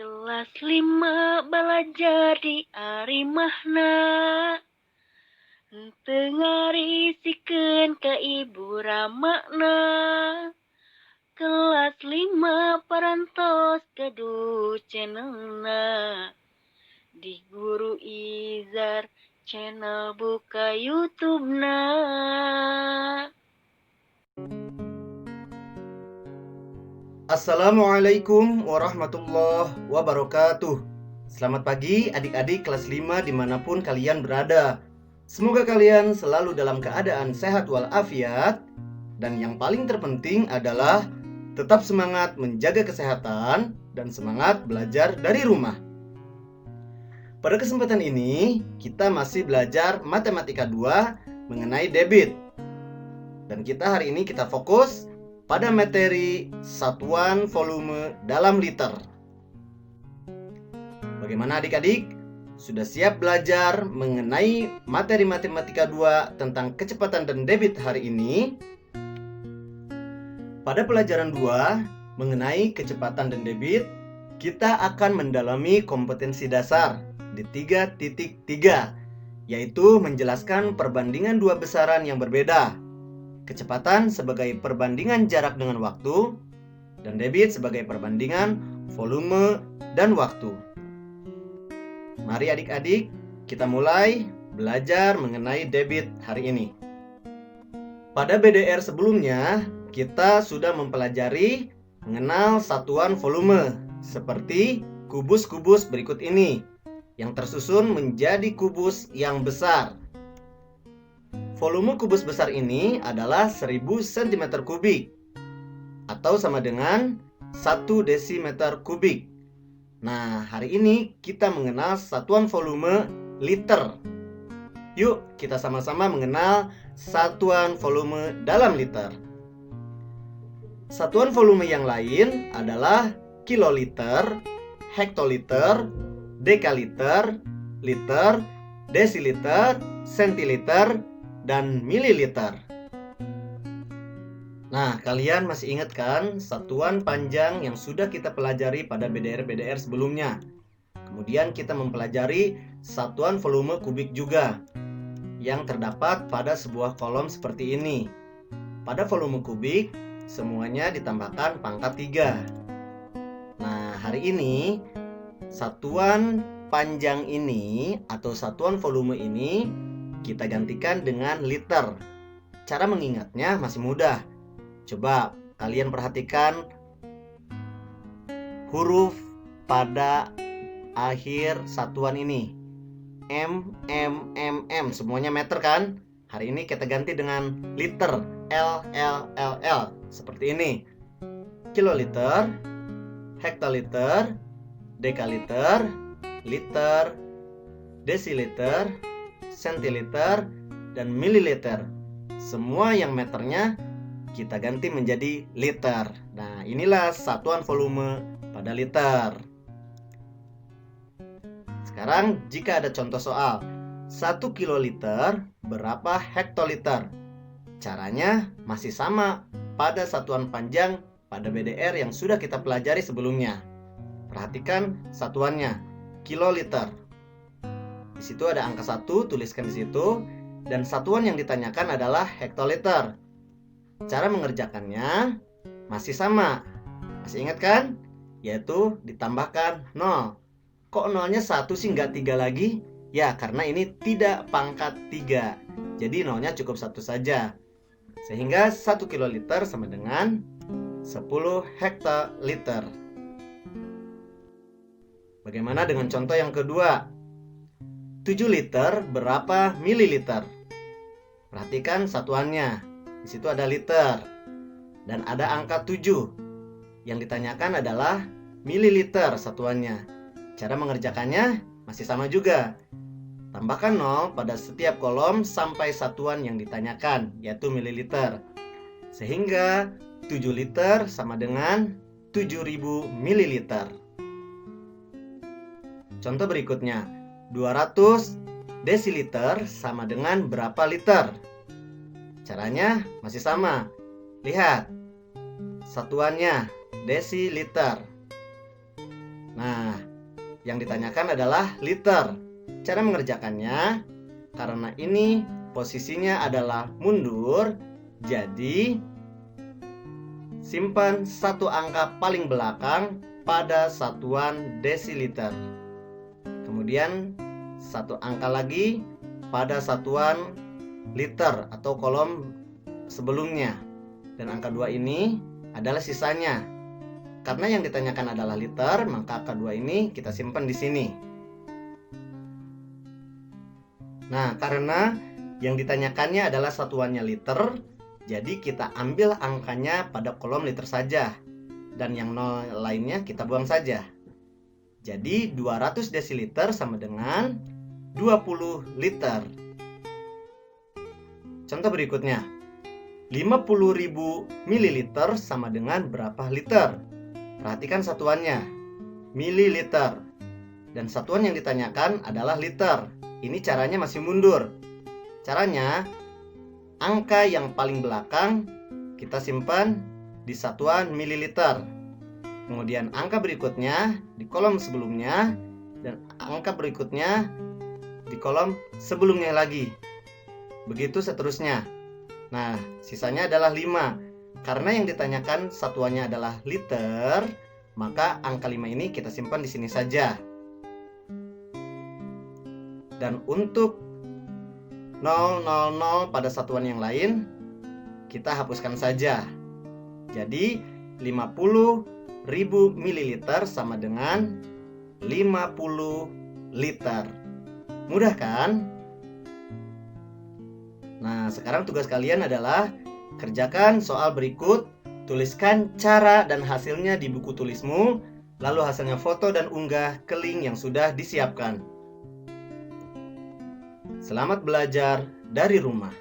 Kelas 5 belajar di Arimahna. Tengah risikeun ke ibu ramakna. Kelas 5 parantos kedu channelna. Di Guru Izar channel buka YouTube-na. Assalamualaikum warahmatullahi wabarakatuh. Selamat pagi adik-adik kelas 5 dimanapun kalian berada. Semoga kalian selalu dalam keadaan sehat walafiat. Dan yang paling terpenting adalah tetap semangat menjaga kesehatan dan semangat belajar dari rumah. Pada kesempatan ini kita masih belajar Matematika 2 mengenai debit. Dan hari ini kita fokus pada materi satuan volume dalam liter. Bagaimana adik-adik? Sudah siap belajar mengenai materi Matematika 2 tentang kecepatan dan debit hari ini? Pada pelajaran 2 mengenai kecepatan dan debit, kita akan mendalami kompetensi dasar di 3.3, yaitu menjelaskan perbandingan dua besaran yang berbeda. Kecepatan sebagai perbandingan jarak dengan waktu, dan debit sebagai perbandingan volume dan waktu. Mari adik-adik, kita mulai belajar mengenai debit hari ini. Pada BDR sebelumnya, kita sudah mempelajari mengenal satuan volume, seperti kubus-kubus berikut ini, yang tersusun menjadi kubus yang besar. Volume kubus besar ini adalah 1000 cm kubik atau sama dengan 1 desimeter kubik. Nah, hari ini kita mengenal satuan volume liter. Yuk, kita sama-sama mengenal satuan volume dalam liter. Satuan volume yang lain adalah kiloliter, hektoliter, dekaliter, liter, desiliter, sentiliter, dan mililiter. Nah, kalian masih ingat kan satuan panjang yang sudah kita pelajari pada BDR-BDR sebelumnya? Kemudian kita mempelajari satuan volume kubik juga, yang terdapat pada sebuah kolom seperti ini. Pada volume kubik, semuanya ditambahkan pangkat 3. Nah, hari ini satuan panjang ini atau satuan volume ini kita gantikan dengan liter. Cara mengingatnya masih mudah. Coba kalian perhatikan huruf pada akhir satuan ini. M, M, M, M, semuanya meter kan? Hari ini kita ganti dengan liter. L, L, L, L. Seperti ini. Kiloliter, hektoliter, dekaliter, liter, desiliter, sentiliter, dan mililiter. Semua yang meternya kita ganti menjadi liter. Nah, inilah satuan volume pada liter. Sekarang jika ada contoh soal 1 kiloliter berapa hektoliter? Caranya masih sama pada satuan panjang pada BDR yang sudah kita pelajari sebelumnya. Perhatikan satuannya, kiloliter. Di situ ada angka 1, tuliskan di situ. Dan satuan yang ditanyakan adalah hektoliter. Cara mengerjakannya masih sama. Masih ingat kan? Yaitu ditambahkan 0. Kok nolnya 1 sih nggak 3 lagi? Ya, karena ini tidak pangkat 3. Jadi nolnya cukup 1 saja. Sehingga 1 kiloliter sama dengan 10 hektoliter. Bagaimana dengan contoh yang kedua? 7 liter berapa mililiter? Perhatikan satuannya. Di situ ada liter dan ada angka 7. Yang ditanyakan adalah mililiter satuannya. Cara mengerjakannya masih sama juga. Tambahkan 0 pada setiap kolom sampai satuan yang ditanyakan, yaitu mililiter. Sehingga 7 liter sama dengan 7000 mililiter. Contoh berikutnya, 200 desiliter sama dengan berapa liter? Caranya masih sama. Lihat, satuannya desiliter. Nah, yang ditanyakan adalah liter. Cara mengerjakannya, karena ini posisinya adalah mundur, jadi simpan satu angka paling belakang pada satuan desiliter. Kemudian satu angka lagi pada satuan liter atau kolom sebelumnya. Dan angka 2 ini adalah sisanya. Karena yang ditanyakan adalah liter, maka angka 2 ini kita simpan di sini. Nah, karena yang ditanyakannya adalah satuannya liter, jadi kita ambil angkanya pada kolom liter saja. Dan yang nol lainnya kita buang saja. Jadi 200 desiliter sama dengan 20 liter. Contoh berikutnya, 50.000 mililiter sama dengan berapa liter? Perhatikan satuannya, mililiter. Dan satuan yang ditanyakan adalah liter. Ini caranya masih mundur. Caranya, angka yang paling belakang kita simpan di satuan mililiter. Kemudian angka berikutnya di kolom sebelumnya, dan angka berikutnya di kolom sebelumnya lagi. Begitu seterusnya. Nah, sisanya adalah 5. Karena yang ditanyakan satuannya adalah liter, maka angka 5 ini kita simpan di sini saja. Dan untuk 000 pada satuan yang lain, kita hapuskan saja. Jadi 50.000 mililiter sama dengan 50 liter. Mudah kan? Nah, sekarang tugas kalian adalah kerjakan soal berikut, tuliskan cara dan hasilnya di buku tulismu, lalu hasilnya foto dan unggah ke link yang sudah disiapkan. Selamat belajar dari rumah.